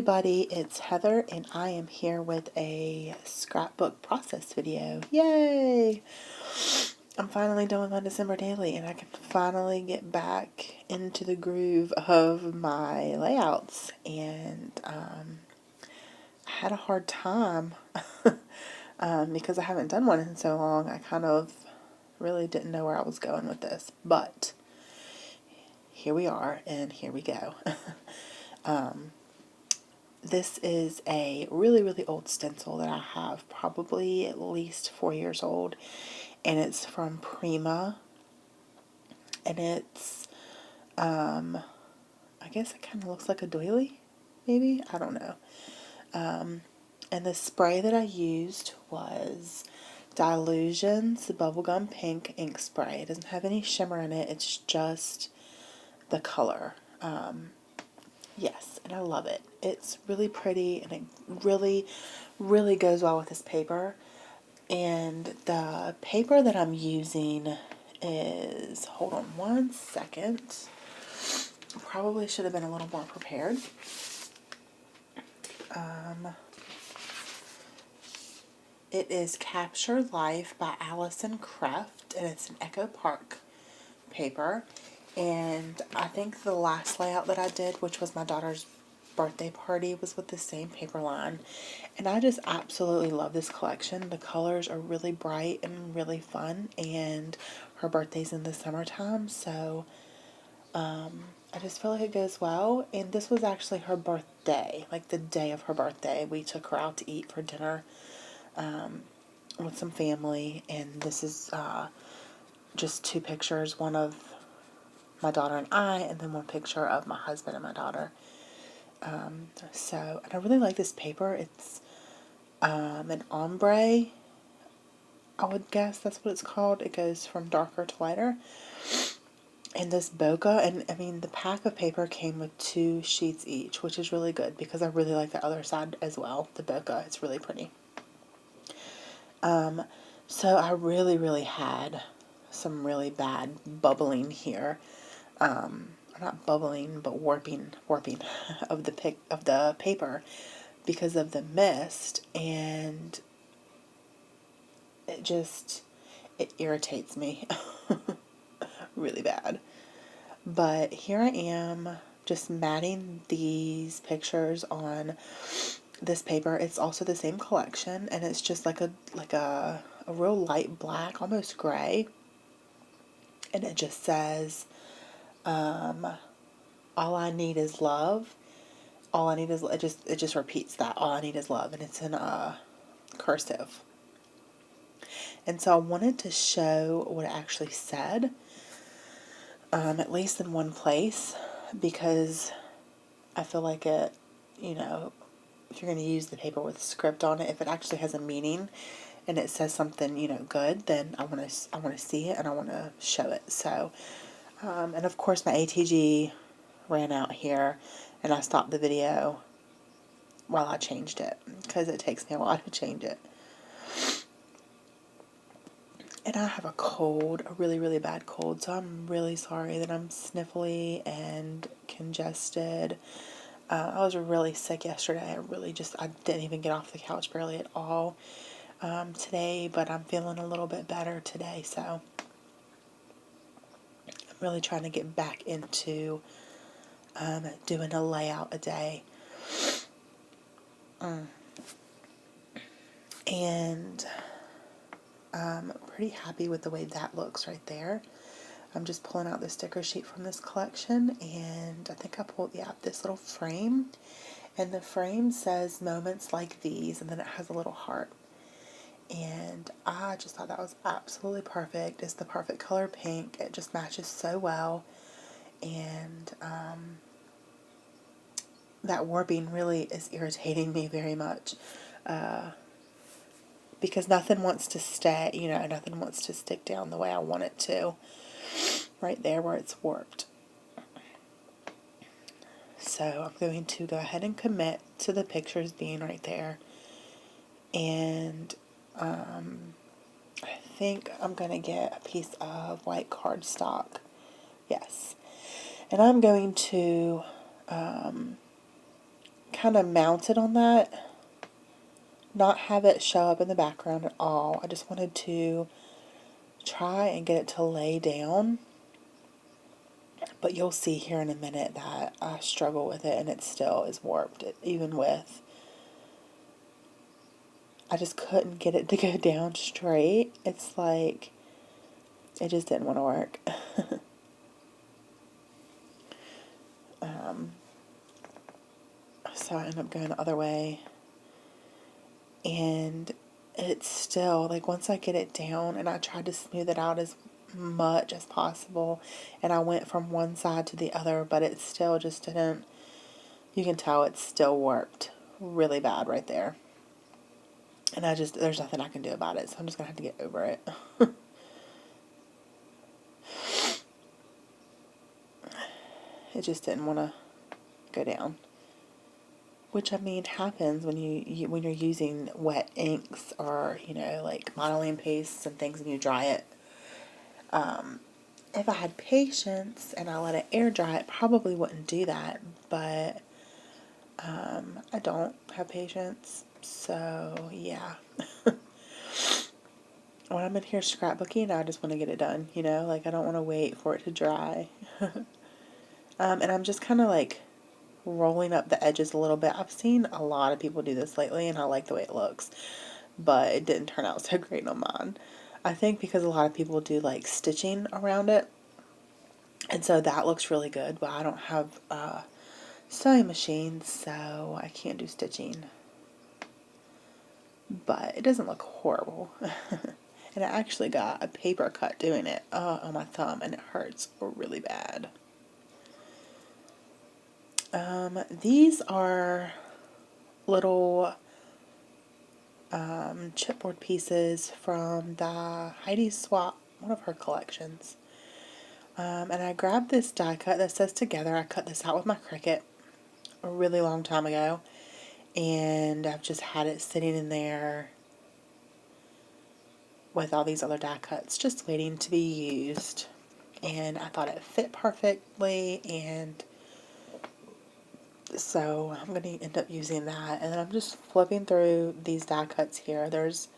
everybody, it's Heather and I am here with a scrapbook process video. Yay! I'm finally done with my December daily and I can finally get back into the groove of my layouts, and I had a hard time because I haven't done one in so long. I kind of really didn't know where I was going with this, but here we are and here we go. This is a really old stencil that I have, probably at least 4 years old, and it's from Prima, and it's, I guess it kind of looks like a doily, maybe? I don't know. And the spray that I used was Dilution's Bubblegum Pink ink spray. It doesn't have any shimmer in it, it's just the color. Yes, and I love it. It's really pretty and it really goes well with this paper. And the paper that I'm using is, hold on one second. Probably should have been a little more prepared. It is Capture Life by Allison Craft, and it's an Echo Park paper. And I think the last layout that I did, which was my daughter's birthday party, was with the same paper line. And I just absolutely love this collection. The colors are really bright and really fun, and her birthday's in the summertime, so I just feel like it goes well. And this was actually her birthday, like the day of her birthday. We took her out to eat for dinner with some family, and this is just two pictures, one of my daughter and I, and then one picture of my husband and my daughter. And I really like this paper. It's an ombre, I would guess that's what it's called. It goes from darker to lighter. And this bokeh, and I mean, the pack of paper came with 2 sheets each, which is really good because I really like the other side as well, the bokeh. It's really pretty. So I really had some really bad bubbling here. Not bubbling, but warping of the paper because of the mist, and it irritates me really bad. But here I am just matting these pictures on this paper. It's also the same collection, and it's just like a real light black, almost gray, and it just says all I need is love. All I need is, it just repeats that, all I need is love, and it's in cursive. And so I wanted to show what it actually said, at least in one place, because I feel like it, you know, if you're going to use the paper with a script on it, if it actually has a meaning and it says something, you know, good, then I want to see it and I want to show it. So, and of course my ATG ran out here, and I stopped the video while I changed it because it takes me a while to change it. And I have a cold, a really bad cold, so I'm really sorry that I'm sniffly and congested. I was really sick yesterday. I didn't even get off the couch barely at all today, but I'm feeling a little bit better today, so I'm really trying to get back into doing a layout a day. And I'm pretty happy with the way that looks right there. I'm just pulling out the sticker sheet from this collection, and I think I pulled, yeah, this little frame, and the frame says moments like these, and then it has a little heart. And I just thought that was absolutely perfect. It's the perfect color pink. It just matches so well, and that warping really is irritating me very much, because nothing wants to stay, you know, nothing wants to stick down the way I want it to, right there where it's warped. So I'm going to go ahead and commit to the pictures being right there, and I think I'm going to get a piece of white cardstock, yes, and I'm going to kind of mount it on that, not have it show up in the background at all. I just wanted to try and get it to lay down, but you'll see here in a minute that I struggle with it and it still is warped, even with, I just couldn't get it to go down straight. It's like, it just didn't want to work. So I ended up going the other way, and it's still, like, once I get it down, and I tried to smooth it out as much as possible, and I went from one side to the other, but it still just didn't, you can tell it's still warped really bad right there. And there's nothing I can do about it, so I'm just going to have to get over it. It just didn't want to go down. Which, I mean, happens when when you're using wet inks or, like modeling pastes and things, and you dry it. If I had patience and I let it air dry, it probably wouldn't do that. But I don't have patience, so yeah. When I'm in here scrapbooking, I just want to get it done, like I don't want to wait for it to dry. And I'm just kind of like rolling up the edges a little bit. I've seen a lot of people do this lately, and I like the way it looks, but it didn't turn out so great on mine. I think because a lot of people do like stitching around it, and so that looks really good, but I don't have a sewing machine, so I can't do stitching. But it doesn't look horrible. And I actually got a paper cut doing it on my thumb, and it hurts really bad. These are little chipboard pieces from the Heidi Swap, one of her collections. And I grabbed this die cut that says Together. I cut this out with my Cricut a really long time ago, and I've just had it sitting in there with all these other die cuts just waiting to be used. And I thought it fit perfectly, and so I'm going to end up using that. And then I'm just flipping through these die cuts here. There's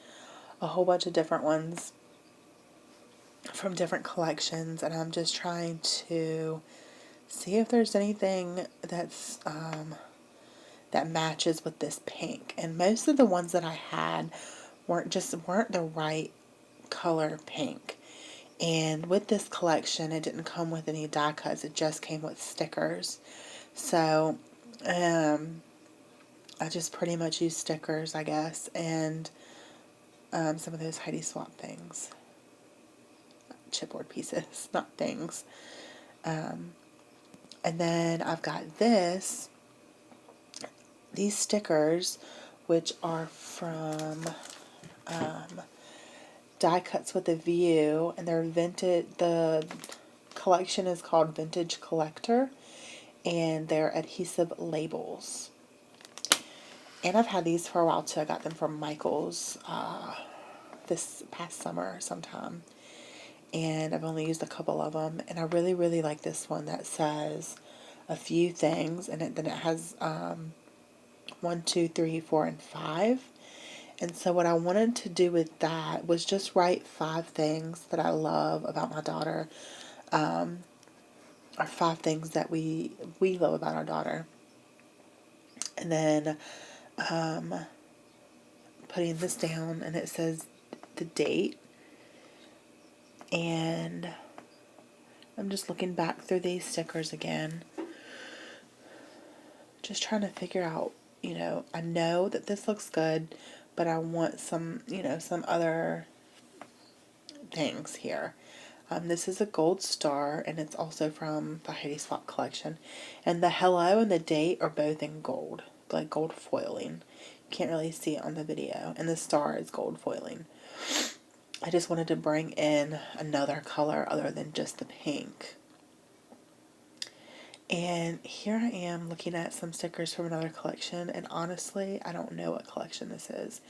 a whole bunch of different ones from different collections, and I'm just trying to see if there's anything that's that matches with this pink. And most of the ones that I had weren't the right color pink. And with this collection, it didn't come with any die cuts, it just came with stickers. So I just pretty much used stickers, I guess, and some of those Heidi Swap things. Chipboard pieces, not things. And then I've got these stickers, which are from Die Cuts with a View, and they're vintage. The collection is called Vintage Collector, and they're adhesive labels. And I've had these for a while too. I got them from Michael's this past summer sometime, and I've only used a couple of them, and I really, really like this one that says a few things, and then it has 1, 2, 3, 4, and 5. And so what I wanted to do with that was just write 5 things that I love about my daughter, or 5 things that we love about our daughter. And then putting this down, and it says the date. And I'm just looking back through these stickers again, just trying to figure out, I know that this looks good, but I want some, some other things here. This is a gold star, and it's also from the Heidi Swap collection. And the hello and the date are both in gold, like gold foiling. You can't really see it on the video. And the star is gold foiling. I just wanted to bring in another color other than just the pink. And here I am looking at some stickers from another collection, and honestly, I don't know what collection this is.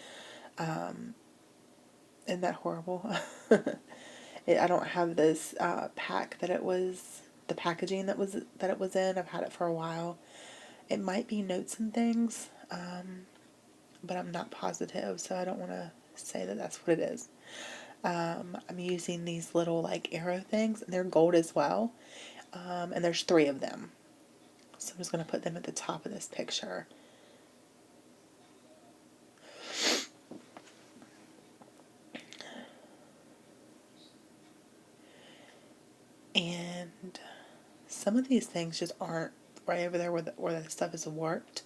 Isn't that horrible? I don't have this pack that it was, the packaging that it was in. I've had it for a while, It might be notes and things, but I'm not positive, so I don't want to say that that's what it is. I'm using these little like arrow things, and they're gold as well, and there's 3 of them. So I'm just going to put them at the top of this picture. And some of these things just aren't right over there where the stuff is warped.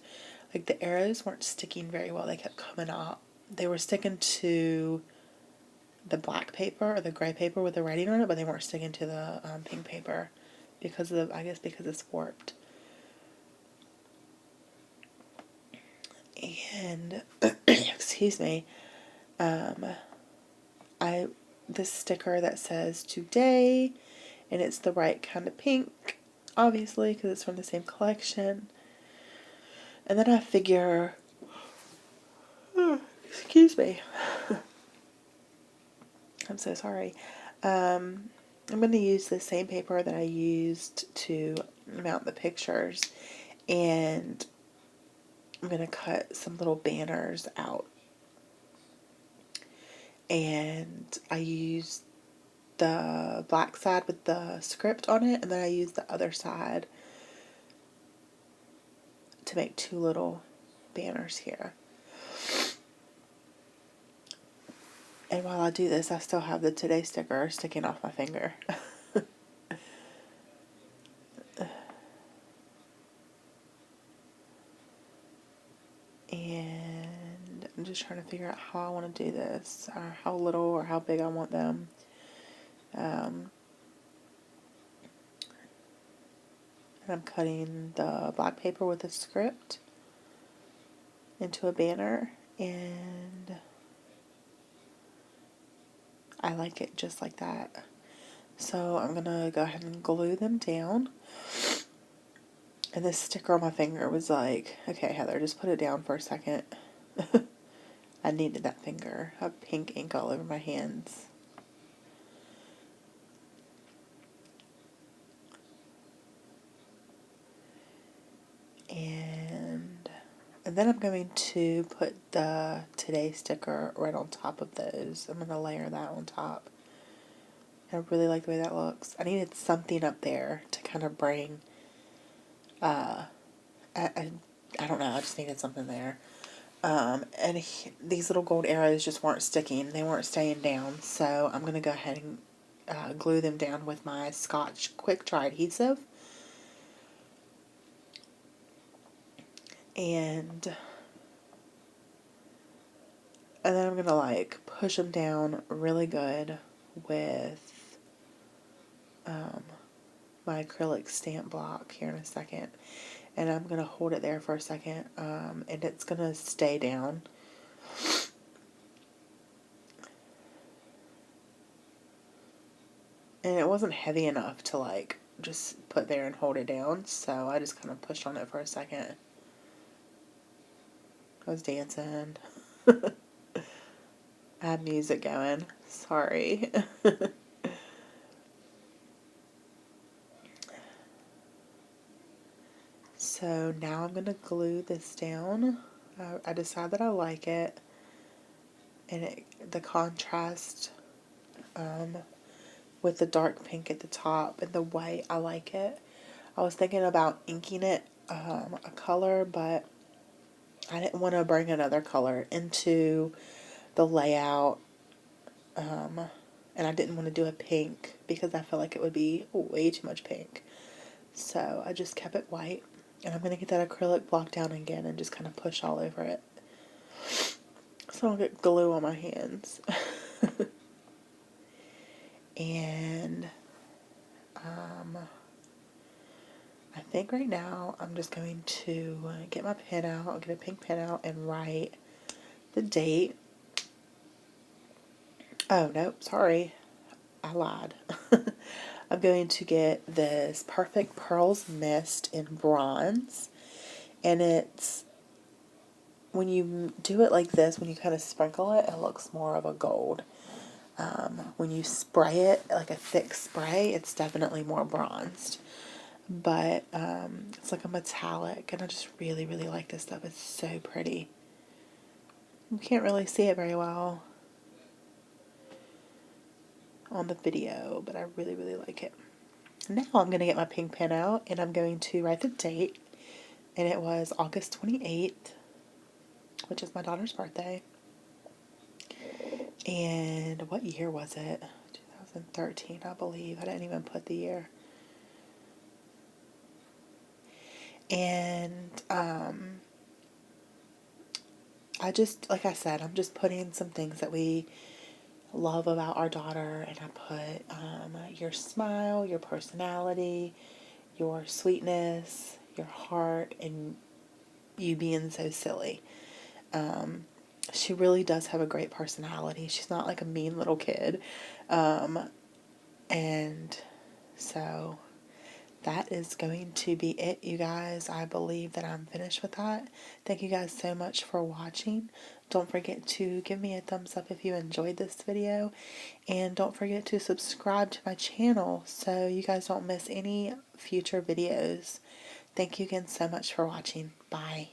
Like the arrows weren't sticking very well. They kept coming out. They were sticking to the black paper or the gray paper with the writing on it, but they weren't sticking to the pink paper because of, I guess because it's warped. And excuse me, this sticker that says today, and it's the right kind of pink, obviously, because it's from the same collection. And then I figure, excuse me, I'm so sorry. I'm going to use the same paper that I used to mount the pictures, and I'm going to cut some little banners out. And I used the black side with the script on it, and then I used the other side to make 2 little banners here. And while I do this, I still have the today sticker sticking off my finger. And I'm just trying to figure out how I want to do this, or how little or how big I want them. And I'm cutting the black paper with the script into a banner, and I like it just like that. So I'm gonna go ahead and glue them down. And this sticker on my finger was like, okay, Heather, just put it down for a second. I needed that finger. I have pink ink all over my hands. And then I'm going to put the today sticker right on top of those. I'm going to layer that on top. I really like the way that looks. I needed something up there to kind of bring, I don't know, I just needed something there. And these little gold arrows just weren't sticking. They weren't staying down. So I'm going to go ahead and glue them down with my Scotch quick dry adhesive. And then I'm going to like push them down really good with my acrylic stamp block here in a second. And I'm going to hold it there for a second, and it's going to stay down. And it wasn't heavy enough to like just put there and hold it down, so I just kind of pushed on it for a second. I was dancing. I had music going. Sorry. So now I'm going to glue this down. I decided that I like it. And the contrast with the dark pink at the top and the white, I like it. I was thinking about inking it a color, but I didn't want to bring another color into the layout. And I didn't want to do a pink because I felt like it would be way too much pink. So I just kept it white. And I'm going to get that acrylic block down again and just kind of push all over it, so I don't get glue on my hands. And I think right now I'm just going to get my pen out, I'll get a pink pen out and write the date. Oh, no, sorry. I lied. I'm going to get this Perfect Pearls Mist in bronze. And it's, when you do it like this, when you kind of sprinkle it, it looks more of a gold. When you spray it, like a thick spray, it's definitely more bronzed. but it's like a metallic, and I just really, really like this stuff. It's so pretty. You can't really see it very well on the video, but I really, really like it. Now I'm going to get my pink pen out, and I'm going to write the date, and it was August 28th, which is my daughter's birthday. And what year was it? 2013, I believe. I didn't even put the year. And I just, like I said, I'm just putting some things that we love about our daughter, and I put your smile, your personality, your sweetness, your heart, and you being so silly. She really does have a great personality. She's not like a mean little kid. And so that is going to be it, you guys. I believe that I'm finished with that. Thank you guys so much for watching. Don't forget to give me a thumbs up if you enjoyed this video. And don't forget to subscribe to my channel so you guys don't miss any future videos. Thank you again so much for watching. Bye.